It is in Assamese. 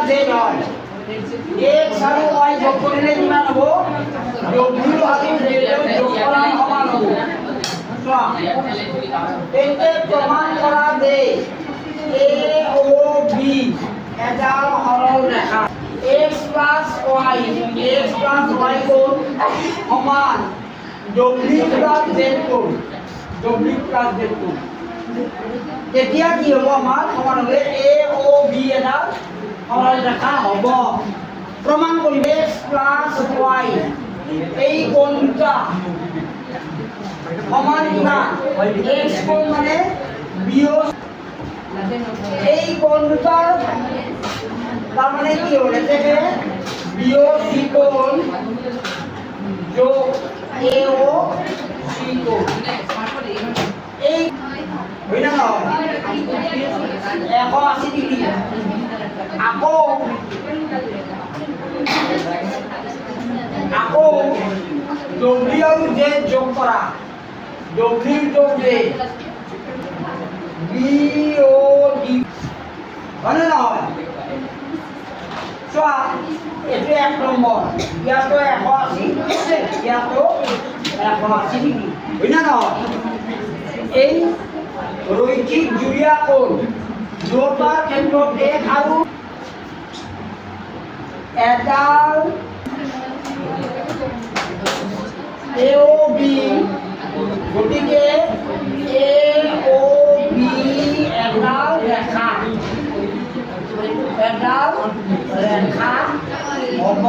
z হয় x আৰু y যোগ কৰিলে কিমান হ'ব w আৰু z যোগ কৰা সমান হ'ব চোৱা এতে প্ৰমাণ কৰা যে a o b এডাল সৰল ৰেখা x plus y কোণ সমান w plus z কোণ তেতিয়া কি হ'ব আমাৰ সমান হ'লে a o b এডাল সৰল ৰেখা হ'ব প্ৰমাণ কৰিম x plus y এই কোণ দুটা সমান কিমান x কোণ মানে বিয়োগ এই কোণ দুটাৰ তার মানে কি হল এটাকে বিয়োগ c কোণ যোগ a ও c কোণ এই হয় না 180 ডিগ্রি আকৌ w আৰু z যোগ কৰা w যোগ z b o d মানে নহয় চোৱা এটো এক নম্বৰ ইয়াতো 180 ইয়াতো 180 ডিগ্ৰী হয় না নহয় এই ৰৈখিক জুড়িয়া কোণ দুটাৰ ক্ষেত্ৰত এক আৰু এডাল a o b গতিকে a o b এডাল ৰেখা হ'ব